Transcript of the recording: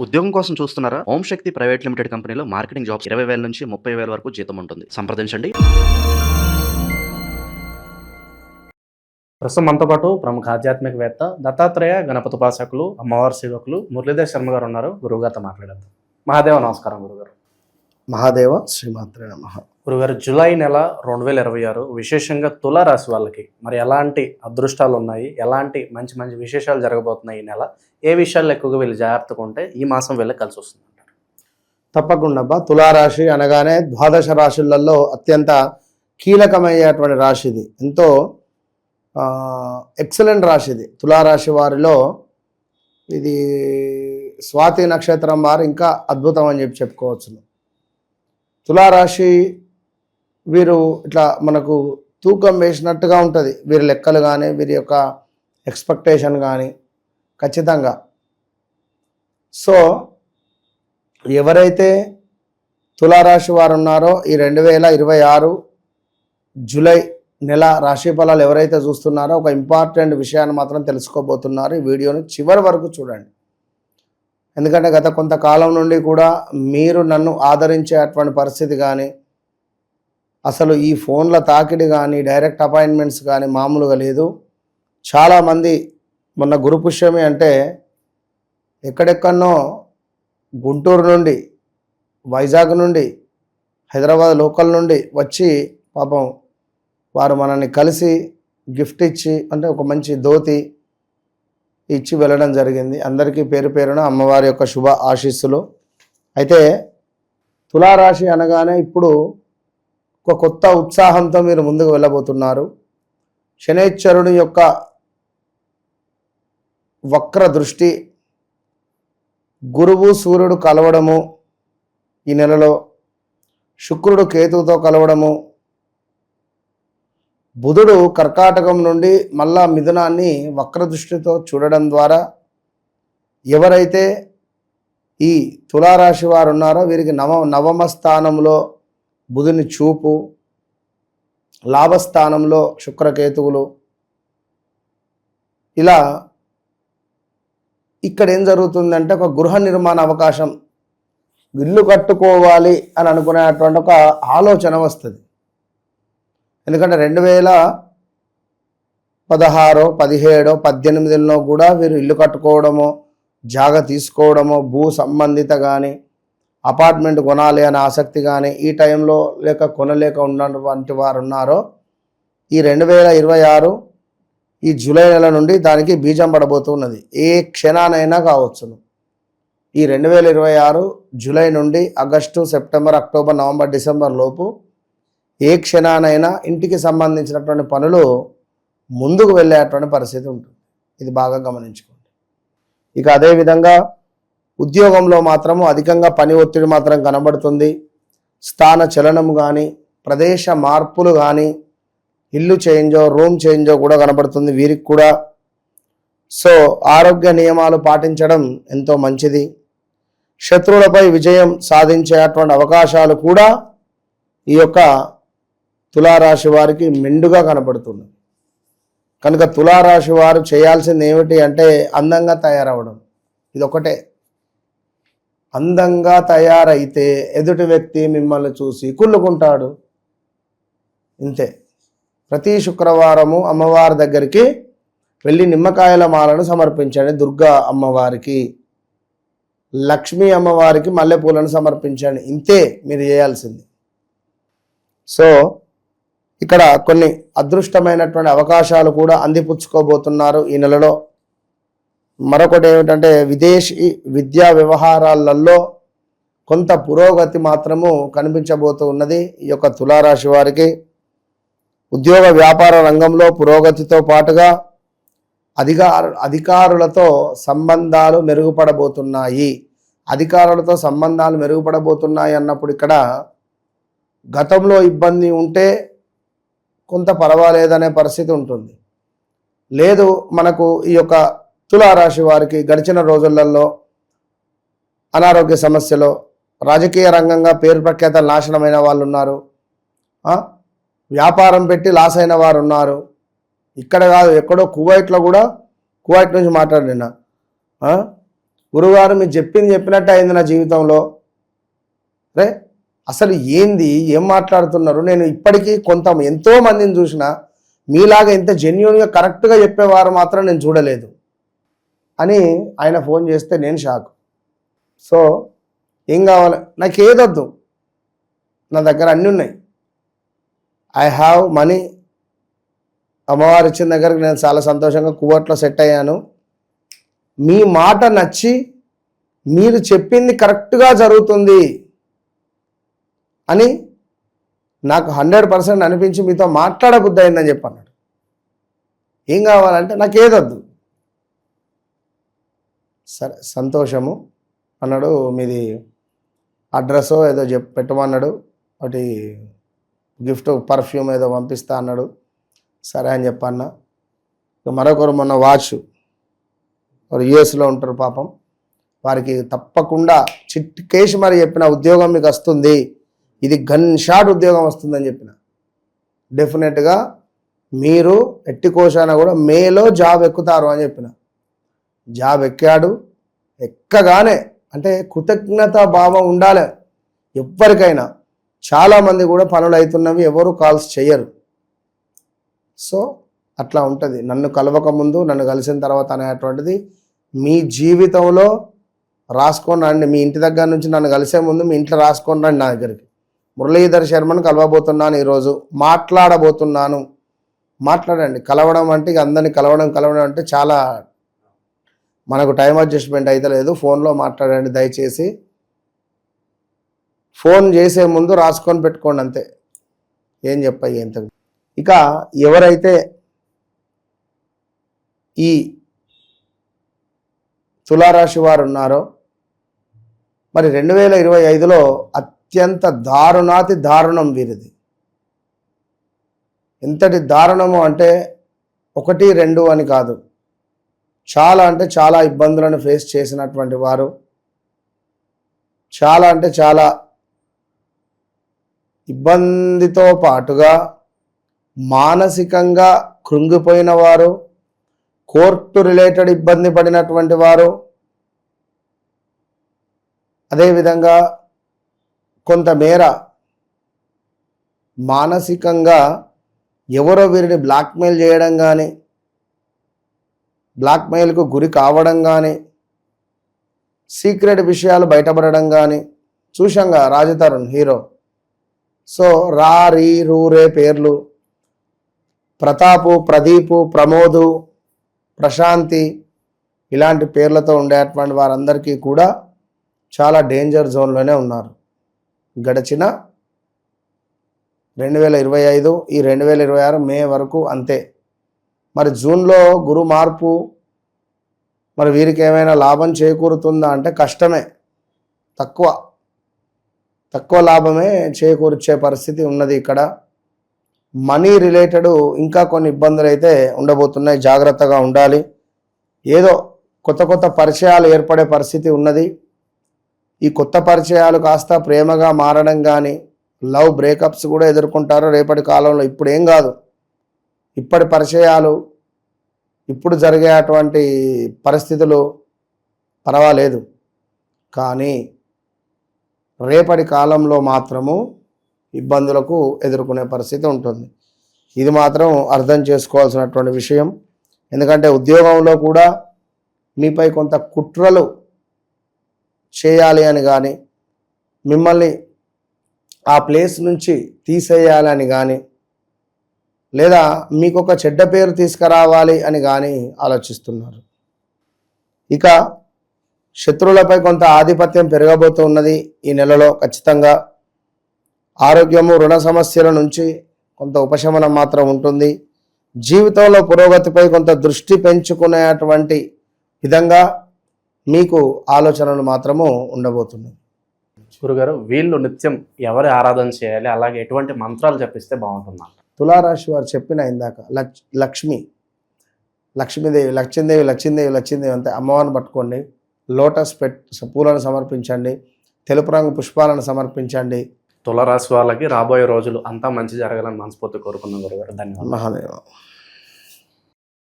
ఉద్యోగం కోసం చూస్తున్నారా? ఓం శక్తి ప్రైవేట్ లిమిటెడ్ కంపెనీలో మార్కెటింగ్ జాబ్స్ 20,000 నుంచి 30,000 వరకు జీతం ఉంటుంది. సంప్రదించండి. ప్రస్తుతం మనతో పాటు ప్రముఖ ఆధ్యాత్మికవేత్త దత్తాత్రేయ గణపతి ఉపాసకులు అమ్మవారి సేవకులు మురళీధర్ శర్మ గారు ఉన్నారు. గురువుగారితో మాట్లాడేద్దాం. మహాదేవ నమస్కారం గురుగారు. మహాదేవ శ్రీమాత్రే నమః. గురుగారు, జూలై నెల 2026 విశేషంగా తులారాశి వాళ్ళకి మరి ఎలాంటి అదృష్టాలు ఉన్నాయి, ఎలాంటి మంచి మంచి విశేషాలు జరగబోతున్నాయి ఈ నెల, ఏ విషయాల్లో ఎక్కువగా వీళ్ళు జాగ్రత్తగా ఉంటే ఈ మాసం వీళ్ళకి కలిసి వస్తుంది అంటారు? తప్పకుండా తులారాశి అనగానే ద్వాదశ రాశులలో అత్యంత కీలకమయ్యేటువంటి రాశి ఇది. ఎంతో ఎక్సలెంట్ రాశి ఇది. తులారాశి వారిలో ఇది స్వాతి నక్షత్రం వారు ఇంకా అద్భుతం అని చెప్పుకోవచ్చు. తులారాశి వీరు ఇట్లా మనకు తూకం వేసినట్టుగా ఉంటుంది. వీరి లెక్కలు కానీ వీరి యొక్క ఎక్స్పెక్టేషన్ కానీ ఖచ్చితంగా. సో ఎవరైతే తులారాశి వారు ఉన్నారో ఈ 2026 జూలై నెల రాశి ఫలాలు ఎవరైతే చూస్తున్నారో ఒక ఇంపార్టెంట్ విషయాన్ని మాత్రం తెలుసుకోబోతున్నారు. ఈ వీడియోని చివరి వరకు చూడండి. ఎందుకంటే గత కొంతకాలం నుండి కూడా మీరు నన్ను ఆదరించేటువంటి పరిస్థితి కానీ, అసలు ఈ ఫోన్ల తాకిడి కానీ, డైరెక్ట్ అపాయింట్మెంట్స్ కానీ మామూలుగా లేదు. చాలామంది మొన్న గురు పుష్యమి అంటే ఎక్కడెక్కడనో గుంటూరు నుండి, వైజాగ్ నుండి, హైదరాబాద్ లోకల్ నుండి వచ్చి పాపం వారు మనల్ని కలిసి గిఫ్ట్ ఇచ్చి, అంటే ఒక మంచి ధోతి ఇచ్చి వెళ్ళడం జరిగింది. అందరికీ పేరు పేరున అమ్మవారి యొక్క శుభ ఆశీస్సులు. అయితే తులారాశి అనగానే ఇప్పుడు ఒక కొత్త ఉత్సాహంతో మీరు ముందుకు వెళ్ళబోతున్నారు. శనైశ్వరుని యొక్క వక్ర దృష్టి, గురువు సూర్యుడు కలవడము ఈ నెలలో, శుక్రుడు కేతువుతో కలవడము, బుధుడు కర్కాటకం నుండి మళ్ళా మిథునాన్ని వక్రదృష్టితో చూడడం ద్వారా ఎవరైతే ఈ తులారాశి వారు ఉన్నారో వీరికి నవమ స్థానంలో బుధుని చూపు, లాభస్థానంలో శుక్రకేతువులు, ఇలా ఇక్కడ ఏం జరుగుతుందంటే ఒక గృహ నిర్మాణ అవకాశం, ఇల్లు కట్టుకోవాలి అని అనుకునేటువంటి ఒక ఆలోచన వస్తుంది. ఎందుకంటే 2016, 17, 18లో కూడా వీరు ఇల్లు కట్టుకోవడమో, జాగ తీసుకోవడమో, భూ సంబంధిత కానీ అపార్ట్మెంట్ కొనాలి అనే ఆసక్తి కానీ ఈ టైంలో లేక కొనలేక ఉన్నటువంటి వారు ఉన్నారో ఈ 2026 ఈ జూలై నెల నుండి దానికి బీజం పడబోతున్నది. ఏ క్షణానైనా కావచ్చును. ఈ 2026 జూలై నుండి August, September, October, November, December లోపు ఏ క్షణానైనా ఇంటికి సంబంధించినటువంటి పనులు ముందుకు వెళ్ళేటువంటి పరిస్థితి ఉంటుంది. ఇది బాగా గమనించుకోండి. ఇక అదేవిధంగా ఉద్యోగంలో మాత్రము అధికంగా పని ఒత్తిడి మాత్రం కనబడుతుంది. స్థాన చలనం కానీ, ప్రదేశ మార్పులు కానీ, ఇల్లు చేంజో, రూమ్ చేంజో కూడా కనబడుతుంది వీరికి కూడా. సో ఆరోగ్య నియమాలు పాటించడం ఎంతో మంచిది. శత్రువులపై విజయం సాధించేటువంటి అవకాశాలు కూడా ఈ యొక్క తులారాశి వారికి మెండుగా కనబడుతుంది. కనుక తులారాశి వారు చేయాల్సింది ఏమిటి అంటే అందంగా తయారవడం. ఇదొకటే. అందంగా తయారైతే ఎదుటి వ్యక్తి మిమ్మల్ని చూసి కుళ్ళుకుంటాడు. ఇంతే. ప్రతి శుక్రవారము అమ్మవారి దగ్గరికి వెళ్ళి నిమ్మకాయల మాలను సమర్పించండి. దుర్గా అమ్మవారికి, లక్ష్మీ అమ్మవారికి మల్లెపూలను సమర్పించండి. ఇంతే మీరు చేయాల్సింది. సో ఇక్కడ కొన్ని అదృష్టమైనటువంటి అవకాశాలు కూడా అందిపుచ్చుకోబోతున్నారు ఈ నెలలో. మరొకటి ఏమిటంటే విదేశీ విద్యా వ్యవహారాలలో కొంత పురోగతి మాత్రము కనిపించబోతూ ఉన్నది ఈ యొక్క తులారాశి వారికి. ఉద్యోగ వ్యాపార రంగంలో పురోగతితో పాటుగా అధికారులతో సంబంధాలు మెరుగుపడబోతున్నాయి. అధికారులతో సంబంధాలు మెరుగుపడబోతున్నాయి అన్నప్పుడు ఇక్కడ గతంలో ఇబ్బంది ఉంటే కొంత పర్వాలేదనే పరిస్థితి ఉంటుంది. లేదు, మనకు ఈ యొక్క తులారాశి వారికి గడిచిన రోజులలో అనారోగ్య సమస్యలు, రాజకీయ రంగంగా పేరు ప్రఖ్యాతలు నాశనమైన వాళ్ళు ఉన్నారు, వ్యాపారం పెట్టి లాస్ అయిన వారు ఉన్నారు. ఇక్కడ కాదు, ఎక్కడో కువైట్లో కూడా, కువైట్ నుంచి మాట్లాడినా గురుగారు మీరు చెప్పినట్టు అయింది నా జీవితంలో. రే అసలు ఏంది, ఏం మాట్లాడుతున్నారు? నేను ఇప్పటికీ ఎంతో మందిని చూసిన, మీలాగా ఇంత జెన్యున్గా కరెక్ట్గా చెప్పేవారు మాత్రం నేను చూడలేదు అని ఆయన ఫోన్ చేస్తే నేను షాక్. సో ఏం కావాలి, నాకు ఏదొద్దు, నా దగ్గర అన్నీ ఉన్నాయి. I have money. అమ్మవారు ఇచ్చిన దగ్గరకు నేను చాలా సంతోషంగా కువట్లో సెట్ అయ్యాను. మీ మాట నచ్చి మీరు చెప్పింది కరెక్ట్గా జరుగుతుంది అని నాకు 100% అనిపించి మీతో మాట్లాడబుద్ధి అయిందని చెప్పి అన్నాడు. ఏం కావాలంటే నాకు ఏదొద్దు. సరే సంతోషము అన్నాడు. మీది అడ్రస్ ఏదో పెట్టమన్నాడు, ఒకటి గిఫ్ట్ పర్ఫ్యూమ్ ఏదో పంపిస్తా అన్నాడు. సరే అని చెప్పన్నా. మరొకరు మొన్న వాచ్, వారు యుఎస్లో ఉంటారు పాపం, వారికి తప్పకుండా చిట్కేసి మరి చెప్పిన ఉద్యోగం మీకు వస్తుంది, ఇది గన్ షాట్ ఉద్యోగం వస్తుందని చెప్పిన. డెఫినెట్గా మీరు ఎట్టి కోశాన కూడా మేలో జాబ్ ఎక్కుతారు అని చెప్పిన. జాబ్ ఎక్కాడు. ఎక్కగానే అంటే కృతజ్ఞత భావం ఉండాలి ఎవ్వరికైనా. చాలామంది కూడా పనులు అవుతున్నవి, ఎవరు కాల్స్ చేయరు. సో అట్లా ఉంటుంది. నన్ను కలవక ముందు, నన్ను కలిసిన తర్వాత అనేటువంటిది మీ జీవితంలో రాసుకొని రండి. మీ ఇంటి దగ్గర నుంచి నన్ను కలిసే ముందు మీ ఇంట్లో రాసుకొని రండి నా దగ్గరికి. మురళీధర్ శర్మను కలవబోతున్నాను, ఈరోజు మాట్లాడబోతున్నాను. మాట్లాడండి. కలవడం అంటే ఇక అందరినీ కలవడం అంటే చాలా మనకు టైం అడ్జస్ట్మెంట్ అయితే లేదు. ఫోన్లో మాట్లాడండి దయచేసి. ఫోన్ చేసే ముందు రాసుకొని పెట్టుకోండి అంతే. ఏం చెప్పాయి ఎంత. ఇక ఎవరైతే ఈ తులారాశి వారు ఉన్నారో మరి 2025లో అత్యంత దారుణాతి దారుణం వీరిది. ఎంతటి దారుణము అంటే 1, 2 అని కాదు, చాలా అంటే చాలా ఇబ్బందులను ఫేస్ చేసినటువంటి వారు, చాలా అంటే చాలా ఇబ్బందితో పాటుగా మానసికంగా కృంగిపోయిన వారు, కోర్టు రిలేటెడ్ ఇబ్బంది పడినటువంటి వారు, అదేవిధంగా కొంతమేర మానసికంగా ఎవరో వీరిని బ్లాక్మెయిల్ చేయడం కానీ, బ్లాక్మెయిల్కు గురి కావడం కానీ, సీక్రెట్ విషయాలు బయటపడడం కానీ చూశాంగా. రాజతరుణ్ హీరో. సో రా రీ రూ రే పేర్లు, ప్రతాపు, ప్రదీపు, ప్రమోదు, ప్రశాంతి ఇలాంటి పేర్లతో ఉండేటువంటి వారందరికీ కూడా చాలా డేంజర్ జోన్లోనే ఉన్నారు. గడిచిన 2025, ఈ 2026 మే వరకు అంతే. మరి జూన్లో గురు మార్పు మరి వీరికి ఏమైనా లాభం చేకూరుతుందా అంటే కష్టమే. తక్కువ లాభమే చేకూర్చే పరిస్థితి ఉన్నది ఇక్కడ. మనీ రిలేటెడ్ ఇంకా కొన్ని ఇబ్బందులు అయితే ఉండబోతున్నాయి, జాగ్రత్తగా ఉండాలి. ఏదో కొత్త పరిచయాలు ఏర్పడే పరిస్థితి ఉన్నది. ఈ కొత్త పరిచయాలు కాస్త ప్రేమగా మారడం కానీ, లవ్ బ్రేకప్స్ కూడా ఎదుర్కొంటారు రేపటి కాలంలో. ఇప్పుడు ఏం కాదు, ఇప్పటి పరిచయాలు, ఇప్పుడు జరిగేటువంటి పరిస్థితులు పర్వాలేదు. కానీ రేపటి కాలంలో మాత్రము ఇబ్బందులకు ఎదుర్కొనే పరిస్థితి ఉంటుంది. ఇది మాత్రం అర్థం చేసుకోవాల్సినటువంటి విషయం. ఎందుకంటే ఉద్యోగంలో కూడా మీపై కొంత కుట్రలు చేయాలి అని కానీ, మిమ్మల్ని ఆ ప్లేస్ నుంచి తీసేయాలని కానీ, లేదా మీకు ఒక చెడ్డ పేరు తీసుకురావాలి అని కానీ ఆలోచిస్తున్నారు. ఇక శత్రువులపై కొంత ఆధిపత్యం పెరగబోతున్నది ఈ నెలలో ఖచ్చితంగా. ఆరోగ్యము, రుణ సమస్యల నుంచి కొంత ఉపశమనం మాత్రం ఉంటుంది. జీవితంలో పురోగతిపై కొంత దృష్టి పెంచుకునేటువంటి విధంగా మీకు ఆలోచనలు మాత్రము ఉండబోతున్నాయి. గురుగారు, వీళ్ళు నిత్యం ఎవరి ఆరాధన చేయాలి, అలాగే ఎటువంటి మంత్రాలు జపిస్తే బాగుంటుందంట? తులారాశి వారు చెప్పిన ఇందాక లక్ష్మీదేవి అంతే. అమ్మవారిని పట్టుకోండి, లోటస్ పూలను సమర్పించండి, తెలుపు రంగు పుష్పాలను సమర్పించండి. తులారాశి వాళ్ళకి రాబోయే రోజులు అంతా మంచి జరగాలని మనస్ఫూర్తి కోరుకున్నాం గురుగారు. ధన్యవాదాలు. మహాదేవ.